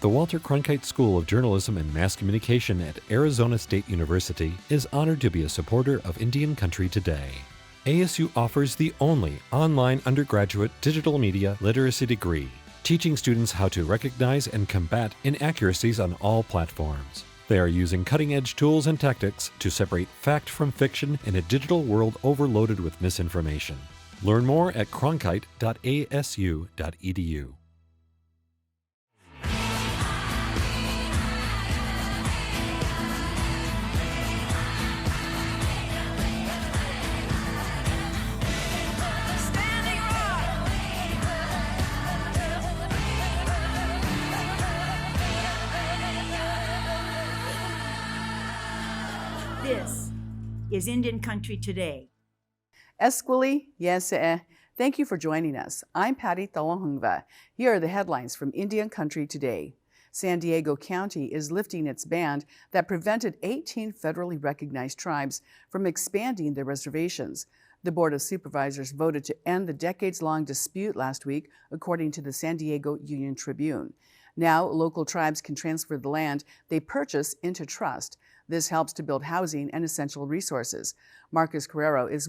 The Walter Cronkite School of Journalism and Mass Communication at Arizona State University is honored to be a supporter of Indian Country Today. ASU offers the only online undergraduate digital media literacy degree, teaching students how to recognize and combat inaccuracies on all platforms. They are using cutting-edge tools and tactics to separate fact from fiction in a digital world overloaded with misinformation. Learn more at cronkite.asu.edu. This is Indian Country Today. Esquili, yes, thank you for joining us. I'm Patty Thalohungva. Here are the headlines from Indian Country Today. San Diego County is lifting its ban that prevented 18 federally recognized tribes from expanding their reservations. The Board of Supervisors voted to end the decades-long dispute last week, according to the San Diego Union Tribune. Now, local tribes can transfer the land they purchase into trust. This helps to build housing and essential resources. Marcus Carrero is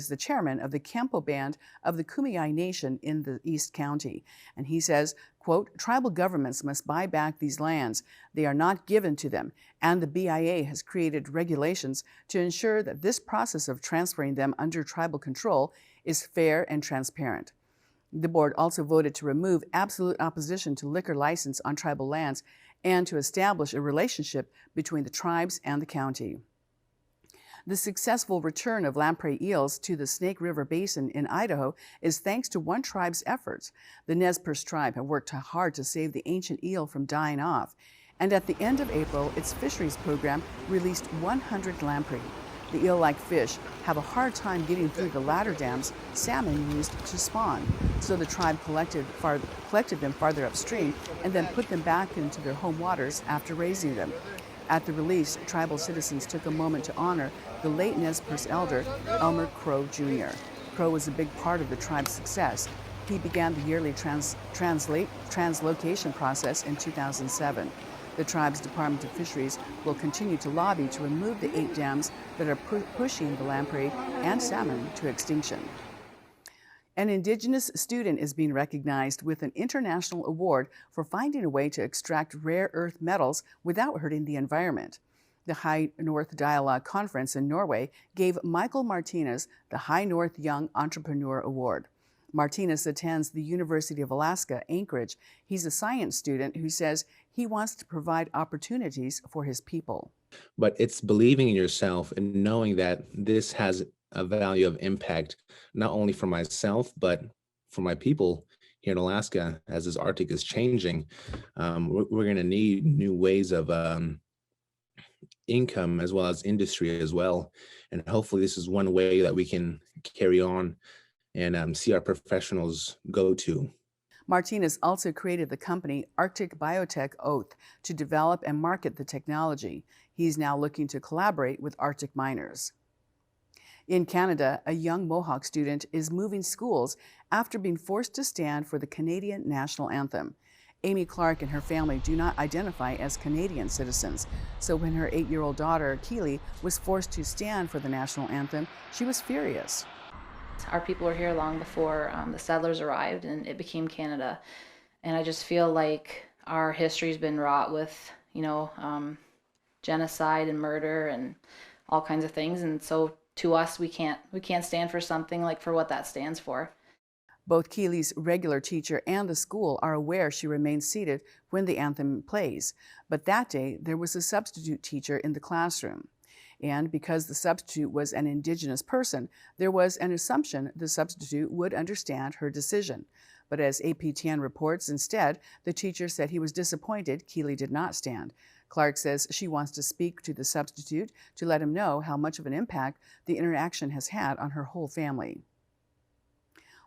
the chairman of the Campo Band of the Kumeyaay Nation in the East County. And he says, quote, tribal governments must buy back these lands. They are not given to them. And the BIA has created regulations to ensure that this process of transferring them under tribal control is fair and transparent. The board also voted to remove absolute opposition to liquor license on tribal lands and to establish a relationship between the tribes and the county. The successful return of lamprey eels to the Snake River Basin in Idaho is thanks to one tribe's efforts. The Nez Perce tribe have worked hard to save the ancient eel from dying off, and at the end of April, its fisheries program released 100 lamprey. The eel-like fish have a hard time getting through the ladder dams salmon used to spawn, so the tribe collected them farther upstream and then put them back into their home waters after raising them. At the release, tribal citizens took a moment to honor the late Nez Perce elder, Elmer Crow Jr. Crow was a big part of the tribe's success. He began the yearly translocation process in 2007. The tribe's Department of Fisheries will continue to lobby to remove the 8 dams that are pushing the lamprey and salmon to extinction. An Indigenous student is being recognized with an international award for finding a way to extract rare earth metals without hurting the environment. The High North Dialogue Conference in Norway gave Michael Martinez the High North Young Entrepreneur Award. Martinez attends the University of Alaska Anchorage. He's a science student who says he wants to provide opportunities for his people. But it's believing in yourself and knowing that this has a value of impact, not only for myself, but for my people here in Alaska. As this Arctic is changing, we're going to need new ways of income as well as industry as well. And hopefully this is one way that we can carry on and see our professionals go to. Martinez also created the company Arctic Biotech Oath to develop and market the technology. He's now looking to collaborate with Arctic miners. In Canada, a young Mohawk student is moving schools after being forced to stand for the Canadian national anthem. Amy Clark and her family do not identify as Canadian citizens, so when her 8-year-old daughter, Keely, was forced to stand for the national anthem, she was furious. Our people were here long before the settlers arrived and it became Canada. And I just feel like our history's been wrought with, genocide and murder and all kinds of things. And so to us, we can't stand for something like for what that stands for. Both Keely's regular teacher and the school are aware she remains seated when the anthem plays. But that day, there was a substitute teacher in the classroom. And because the substitute was an Indigenous person, there was an assumption the substitute would understand her decision. But as APTN reports, instead, the teacher said he was disappointed Keely did not stand. Clark says she wants to speak to the substitute to let him know how much of an impact the interaction has had on her whole family.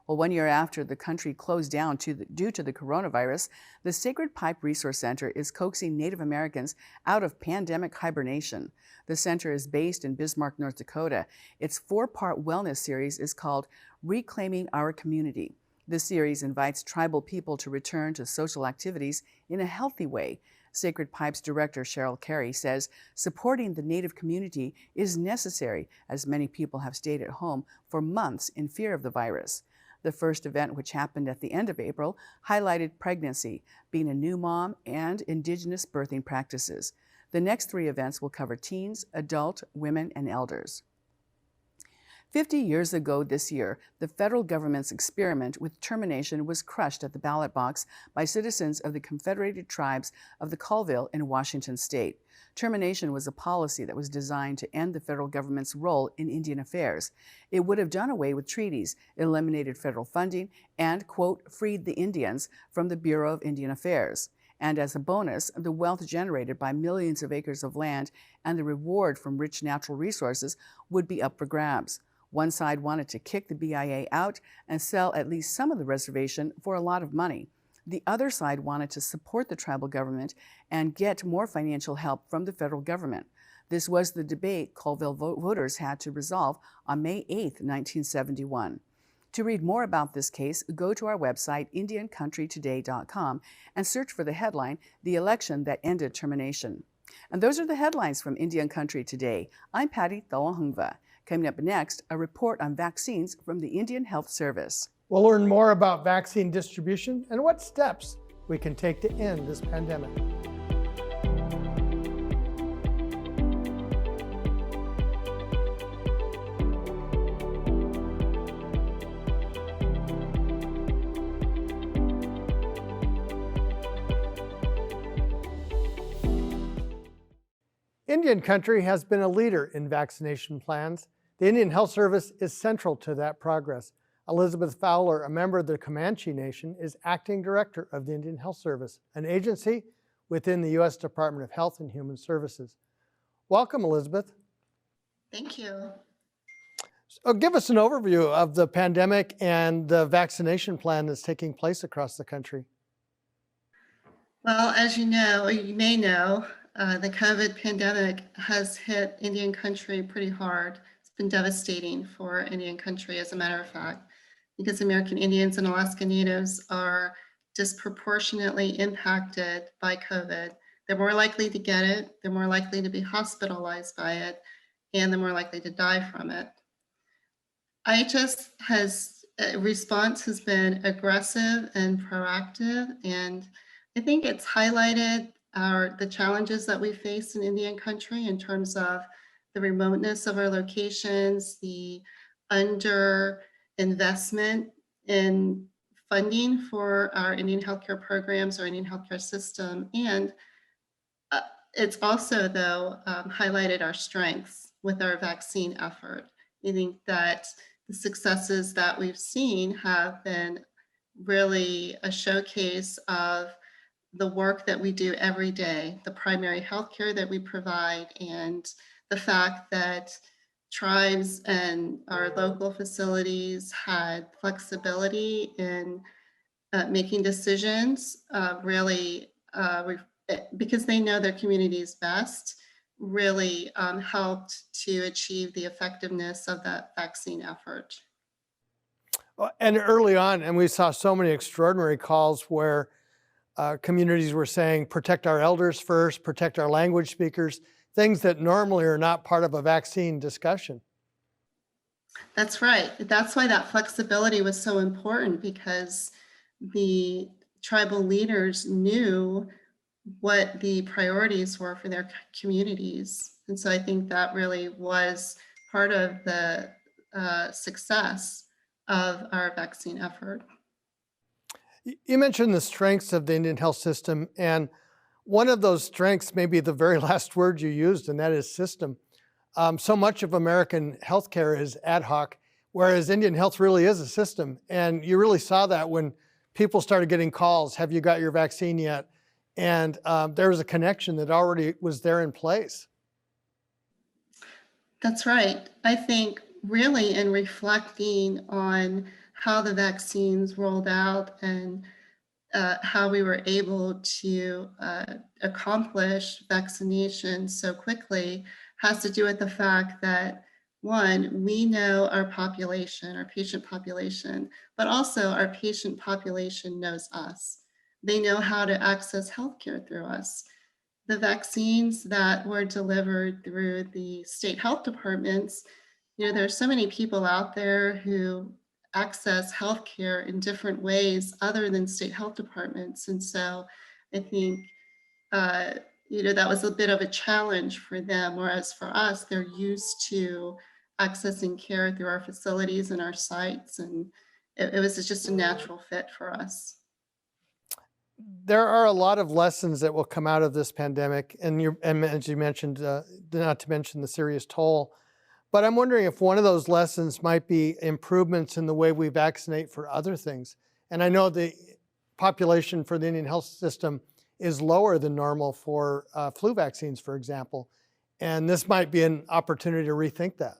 Well, 1 year after the country closed down due to the coronavirus, the Sacred Pipe Resource Center is coaxing Native Americans out of pandemic hibernation. The center is based in Bismarck, North Dakota. Its 4-part wellness series is called Reclaiming Our Community. This series invites tribal people to return to social activities in a healthy way. Sacred Pipes director Cheryl Carey says supporting the Native community is necessary as many people have stayed at home for months in fear of the virus. The first event, which happened at the end of April, highlighted pregnancy, being a new mom, and Indigenous birthing practices. The next 3 events will cover teens, adult, women, and elders. 50 years ago this year, the federal government's experiment with termination was crushed at the ballot box by citizens of the Confederated Tribes of the Colville in Washington state. Termination was a policy that was designed to end the federal government's role in Indian affairs. It would have done away with treaties, eliminated federal funding, and, quote, freed the Indians from the Bureau of Indian Affairs. And as a bonus, the wealth generated by millions of acres of land and the reward from rich natural resources would be up for grabs. One side wanted to kick the BIA out and sell at least some of the reservation for a lot of money. The other side wanted to support the tribal government and get more financial help from the federal government. This was the debate Colville voters had to resolve on May 8, 1971. To read more about this case, go to our website, IndianCountryToday.com, and search for the headline, "The Election That Ended Termination." And those are the headlines from Indian Country Today. I'm Patty Thalahungva. Coming up next, a report on vaccines from the Indian Health Service. We'll learn more about vaccine distribution and what steps we can take to end this pandemic. Indian Country has been a leader in vaccination plans. The Indian Health Service is central to that progress. Elizabeth Fowler, a member of the Comanche Nation, is acting director of the Indian Health Service, an agency within the U.S. Department of Health and Human Services. Welcome, Elizabeth. Thank you. So give us an overview of the pandemic and the vaccination plan that's taking place across the country. Well, as you know, or you may know, the COVID pandemic has hit Indian Country pretty hard. It's been devastating for Indian Country, as a matter of fact, because American Indians and Alaska Natives are disproportionately impacted by COVID. They're more likely to get it, they're more likely to be hospitalized by it, and they're more likely to die from it. IHS response has been aggressive and proactive, and I think it's highlighted the challenges that we face in Indian Country in terms of the remoteness of our locations, the under-investment in funding for our Indian healthcare programs or Indian healthcare system. And it's also, though, highlighted our strengths with our vaccine effort. I think that the successes that we've seen have been really a showcase of the work that we do every day, the primary health care that we provide, and the fact that tribes and our local facilities had flexibility in making decisions, because they know their communities best, really helped to achieve the effectiveness of that vaccine effort. And early on, and we saw so many extraordinary calls where communities were saying, protect our elders first, protect our language speakers, things that normally are not part of a vaccine discussion. That's right. That's why that flexibility was so important, because the tribal leaders knew what the priorities were for their communities. And so I think that really was part of the success of our vaccine effort. You mentioned the strengths of the Indian health system, and one of those strengths may be the very last word you used, and that is system. So much of American healthcare is ad hoc, whereas Indian health really is a system. And you really saw that when people started getting calls, have you got your vaccine yet? And there was a connection that already was there in place. That's right. I think really in reflecting on how the vaccines rolled out and how we were able to accomplish vaccination so quickly has to do with the fact that One, we know our population, our patient population, but also our patient population knows us. They know how to access healthcare through us. The vaccines that were delivered through the state health departments, there are so many people out there who access healthcare in different ways other than state health departments. And so I think, uh, that was a bit of a challenge for them, whereas for us, they're used to accessing care through our facilities and our sites. And it was just a natural fit for us. There are a lot of lessons that will come out of this pandemic, and as you mentioned, not to mention the serious toll. But I'm wondering if one of those lessons might be improvements in the way we vaccinate for other things. And I know the population for the Indian health system is lower than normal for flu vaccines, for example. And this might be an opportunity to rethink that.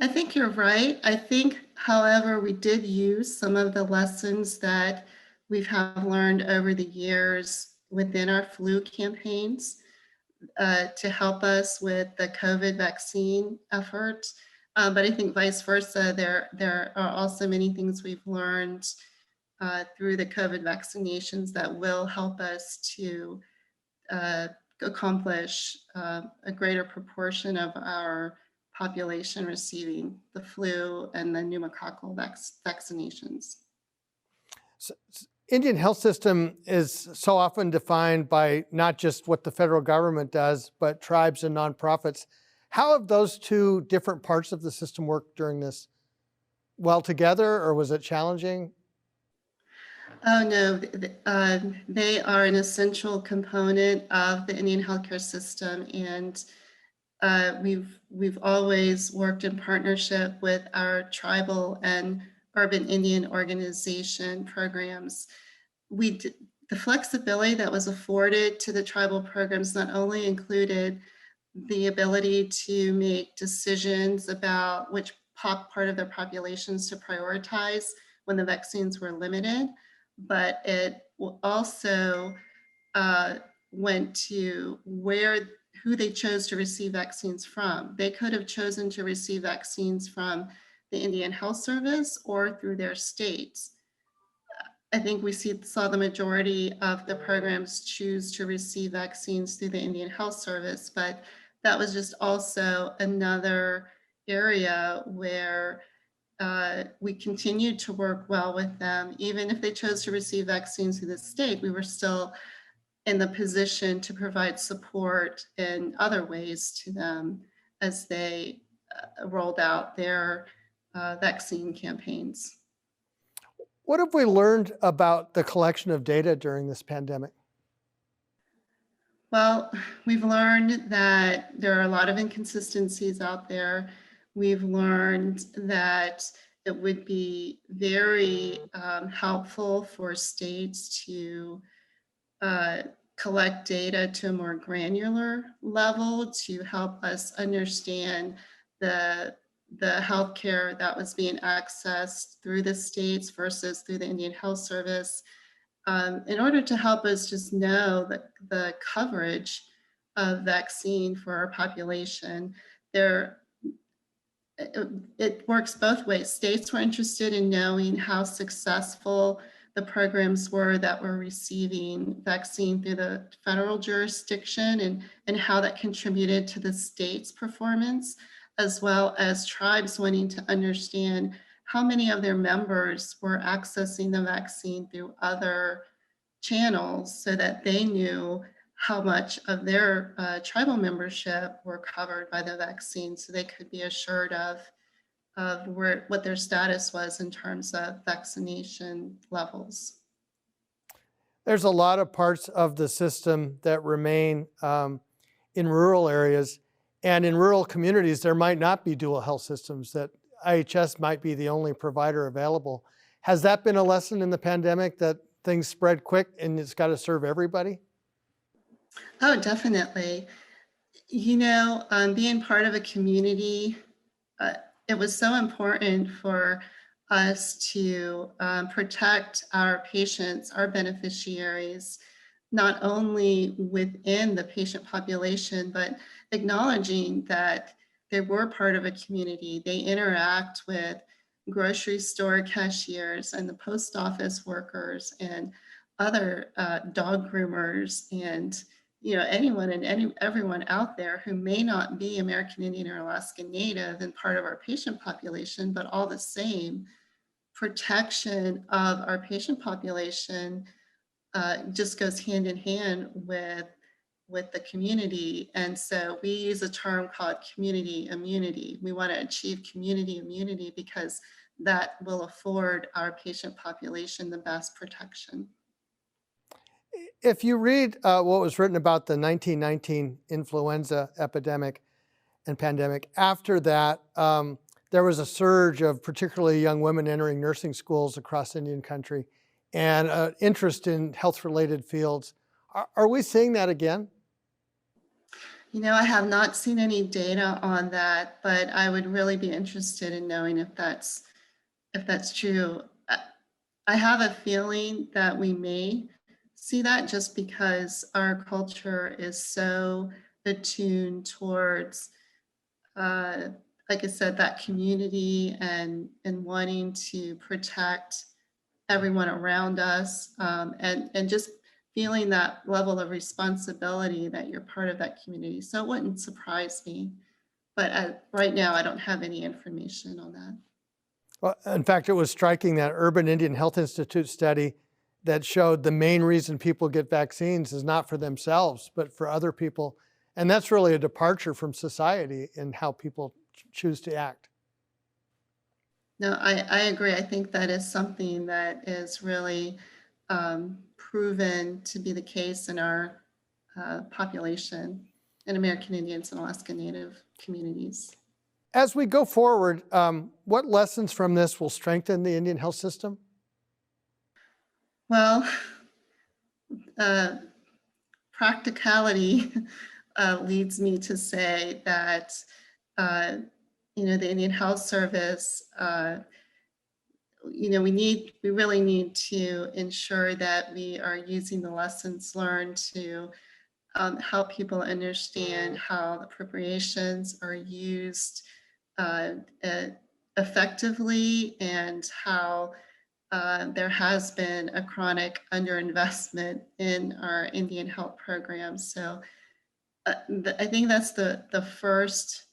I think you're right. I think, however, we did use some of the lessons that we've learned over the years within our flu campaigns to help us with the COVID vaccine effort. But I think vice versa, there are also many things we've learned through the COVID vaccinations that will help us to accomplish a greater proportion of our population receiving the flu and the pneumococcal vaccinations. So, Indian health system is so often defined by not just what the federal government does, but tribes and nonprofits. How have those two different parts of the system worked during this? Well together, or was it challenging? Oh no, they are an essential component of the Indian healthcare system, and we've always worked in partnership with our tribal and urban Indian organization programs. The flexibility that was afforded to the tribal programs not only included the ability to make decisions about which part of their populations to prioritize when the vaccines were limited, but it also went to who they chose to receive vaccines from. They could have chosen to receive vaccines from the Indian Health Service or through their states. I think we saw the majority of the programs choose to receive vaccines through the Indian Health Service, but that was just also another area where we continued to work well with them. Even if they chose to receive vaccines through the state, we were still in the position to provide support in other ways to them as they rolled out their vaccine campaigns. What have we learned about the collection of data during this pandemic? Well, we've learned that there are a lot of inconsistencies out there. We've learned that it would be very helpful for states to collect data to a more granular level to help us understand the healthcare that was being accessed through the states versus through the Indian Health Service, in order to help us just know the coverage of vaccine for our population. It works both ways. States were interested in knowing how successful the programs were that were receiving vaccine through the federal jurisdiction and how that contributed to the state's performance, as well as tribes wanting to understand how many of their members were accessing the vaccine through other channels so that they knew how much of their tribal membership were covered by the vaccine, so they could be assured of what their status was in terms of vaccination levels. There's a lot of parts of the system that remain in rural areas, and in rural communities there might not be dual health systems, that IHS might be the only provider available. Has that been a lesson in the pandemic, that things spread quick and it's got to serve everybody? Oh, definitely. Being part of a community, it was so important for us to protect our patients, our beneficiaries, not only within the patient population, but acknowledging that they were part of a community. They interact with grocery store cashiers and the post office workers and other dog groomers and anyone and everyone out there who may not be American Indian or Alaska Native and part of our patient population, but all the same, protection of our patient population just goes hand in hand with the community. And so we use a term called community immunity. We want to achieve community immunity because that will afford our patient population the best protection. If you read what was written about the 1919 influenza epidemic and pandemic, after that, there was a surge of particularly young women entering nursing schools across Indian country and interest in health-related fields. Are we seeing that again? I have not seen any data on that, but I would really be interested in knowing if that's true. I have a feeling that we may see that just because our culture is so attuned towards, like I said, that community and wanting to protect everyone around us, and just feeling that level of responsibility that you're part of that community. So it wouldn't surprise me, but right now I don't have any information on that. Well, in fact, it was striking that Urban Indian Health Institute study that showed the main reason people get vaccines is not for themselves, but for other people. And that's really a departure from society in how people choose to act. No, I agree. I think that is something that is really proven to be the case in our population in American Indians and Alaska Native communities. As we go forward, what lessons from this will strengthen the Indian health system? Well, practicality leads me to say that the Indian Health Service, we really need to ensure that we are using the lessons learned to help people understand how the appropriations are used effectively and how there has been a chronic underinvestment in our Indian health programs. So I think that's the first,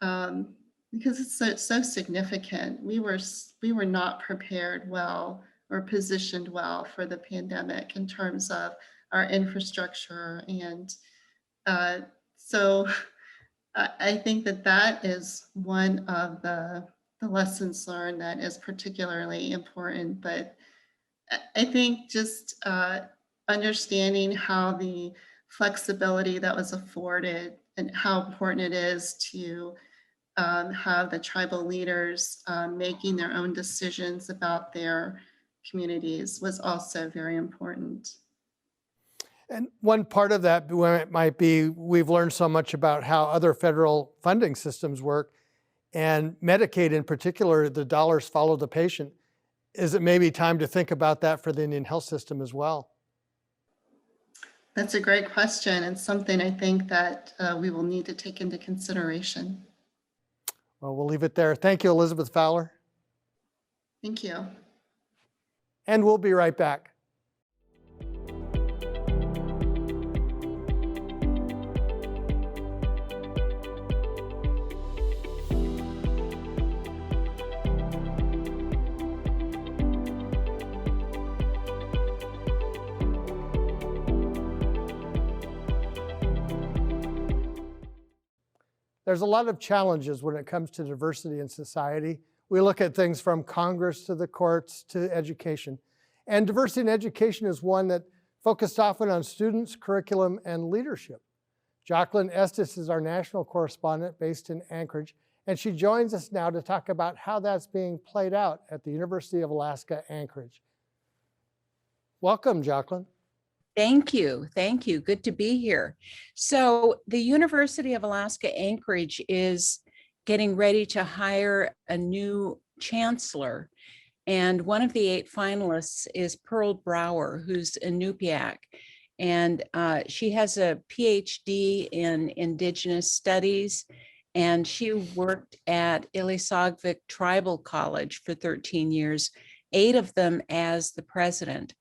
because it's so significant. We were not prepared well or positioned well for the pandemic in terms of our infrastructure. And so I think that is one of the lessons learned that is particularly important. But I think just understanding how the flexibility that was afforded and how important it is to have the tribal leaders making their own decisions about their communities was also very important. And one part of that might be we've learned so much about how other federal funding systems work, and Medicaid in particular, the dollars follow the patient. Is it maybe time to think about that for the Indian health system as well? That's a great question, and something I think that we will need to take into consideration. Well, we'll leave it there. Thank you, Elizabeth Fowler. Thank you. And we'll be right back. There's a lot of challenges when it comes to diversity in society. We look at things from Congress to the courts to education. And diversity in education is one that focused often on students, curriculum, and leadership. Joaqlin Estus is our national correspondent based in Anchorage, and she joins us now to talk about how that's being played out at the University of Alaska Anchorage. Welcome, Joaqlin. Thank you. Thank you. Good to be here. So the University of Alaska Anchorage is getting ready to hire a new chancellor. And one of the 8 finalists is Pearl Brower, who's a Utquiagvik. And she has a PhD in Indigenous studies and she worked at Ilisagvik Tribal College for 13 years, 8 of them as the president.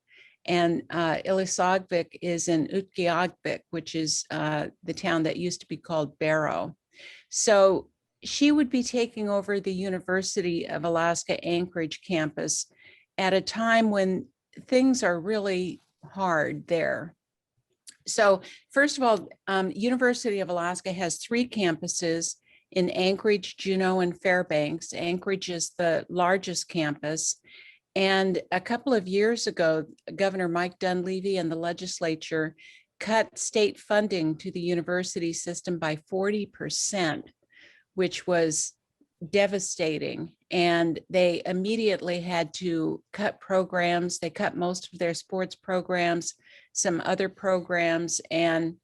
And Ilisagvik is in Utquiagvik, which is the town that used to be called Barrow. So she would be taking over the University of Alaska Anchorage campus at a time when things are really hard there. So first of all, University of Alaska has 3 campuses in Anchorage, Juneau, and Fairbanks. Anchorage is the largest campus. And a couple of years ago, Governor Mike Dunleavy and the legislature cut state funding to the university system by 40%, which was devastating. And they immediately had to cut programs. They cut most of their sports programs, some other programs, and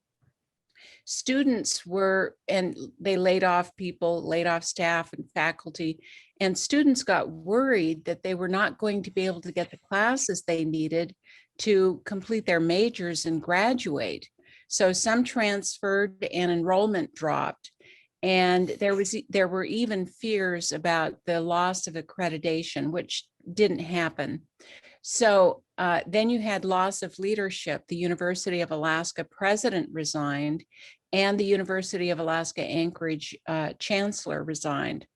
students were, and they laid off people, laid off staff and faculty, and students got worried that they were not going to be able to get the classes they needed to complete their majors and graduate. So some transferred and enrollment dropped. And there were even fears about the loss of accreditation, which didn't happen. So then you had loss of leadership. The University of Alaska president resigned, and the University of Alaska Anchorage chancellor resigned.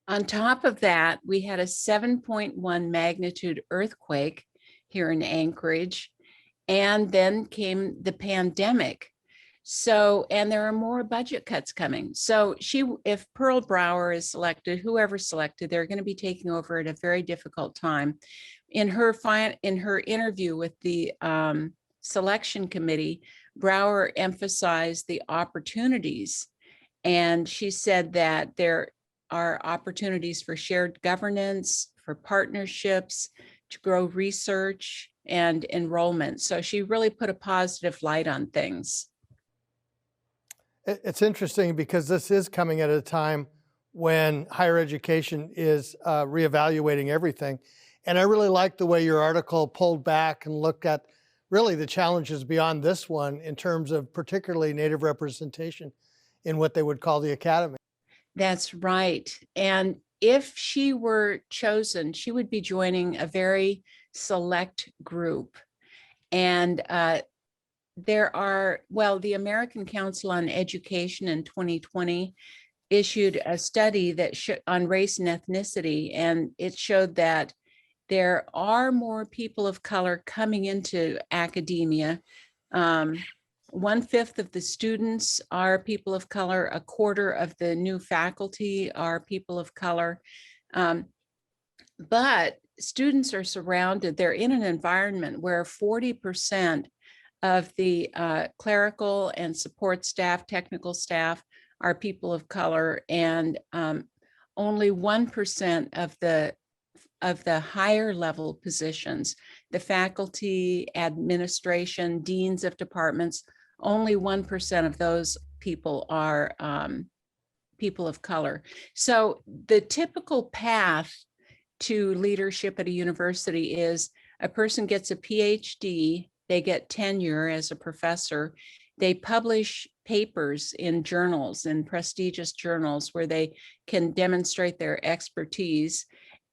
On top of that, we had a 7.1 magnitude earthquake here in Anchorage, and then came the pandemic. So, and there are more budget cuts coming. So if Pearl Brower is selected, whoever's selected, they're going to be taking over at a very difficult time. In her interview with the selection committee, Brower emphasized the opportunities. And she said that there are opportunities for shared governance, for partnerships, to grow research and enrollment. So she really put a positive light on things. It's interesting because this is coming at a time when higher education is reevaluating everything. And I really like the way your article pulled back and looked at really the challenges beyond this one in terms of particularly Native representation in what they would call the academy. That's right. And if she were chosen, she would be joining a very select group. And the American Council on Education in 2020 issued a study that on race and ethnicity, and it showed that there are more people of color coming into academia. 1/5 of the students are people of color. 1/4 of the new faculty are people of color. But students are surrounded, they're in an environment where 40% of the clerical and support staff, technical staff, are people of color, and only 1% of the higher level positions, the faculty, administration, deans of departments, only 1% of those people are people of color. So the typical path to leadership at a university is a person gets a PhD, they get tenure as a professor, they publish papers in journals, in prestigious journals where they can demonstrate their expertise.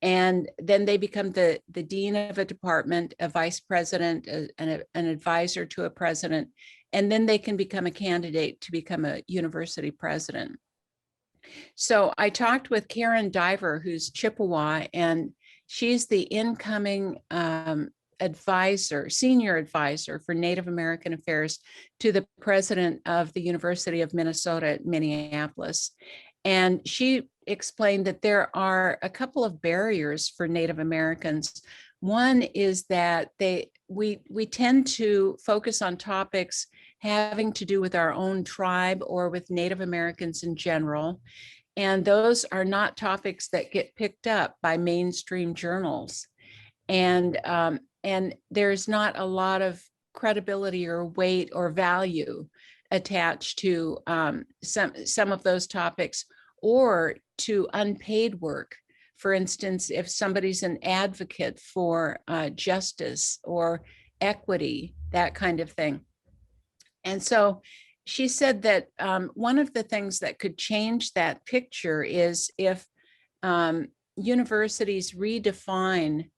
And then they become the dean of a department, a vice president, an advisor to a president, and then they can become a candidate to become a university president. So I talked with Karen Diver, who's Chippewa, and she's the incoming senior advisor for Native American Affairs to the president of the University of Minnesota at Minneapolis. And she explained that there are a couple of barriers for Native Americans. One is that we tend to focus on topics having to do with our own tribe or with Native Americans in general. And those are not topics that get picked up by mainstream journals. And there's not a lot of credibility or weight or value attached to some of those topics, or to unpaid work. For instance, if somebody's an advocate for justice or equity, that kind of thing. And so she said that one of the things that could change that picture is if universities redefine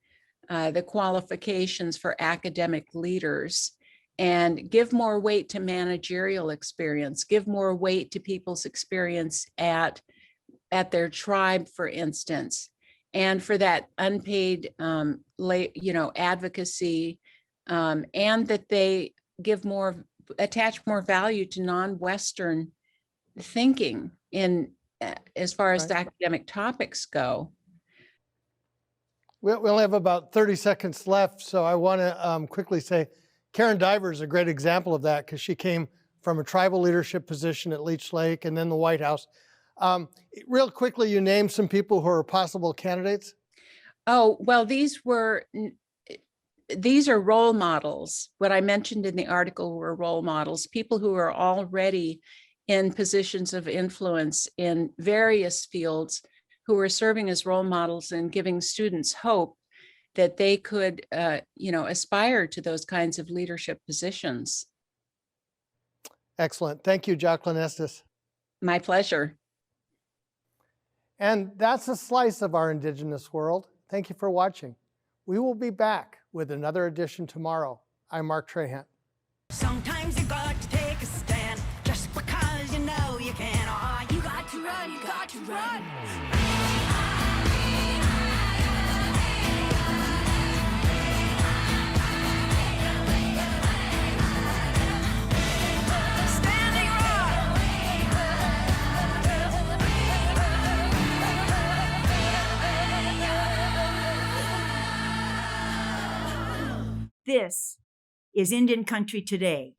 the qualifications for academic leaders and give more weight to managerial experience, give more weight to people's experience at their tribe, for instance, and for that unpaid advocacy, and that they attach more value to non-Western thinking in as far as the academic topics go. We only have about 30 seconds left, so I want to quickly say Karen Diver is a great example of that because she came from a tribal leadership position at Leech Lake and then the White House. Real quickly, you named some people who are possible candidates. Oh, well, these are role models. What I mentioned in the article were role models, people who are already in positions of influence in various fields, who are serving as role models and giving students hope that they could, aspire to those kinds of leadership positions. Excellent. Thank you, Joaqlin Estus. My pleasure. And that's a slice of our Indigenous world. Thank you for watching. We will be back with another edition tomorrow. I'm Mark Trahant. Sometimes you got to take a stand just because you know you can. Oh, you got to run, you got to run. Standing rock. This is Indian Country Today.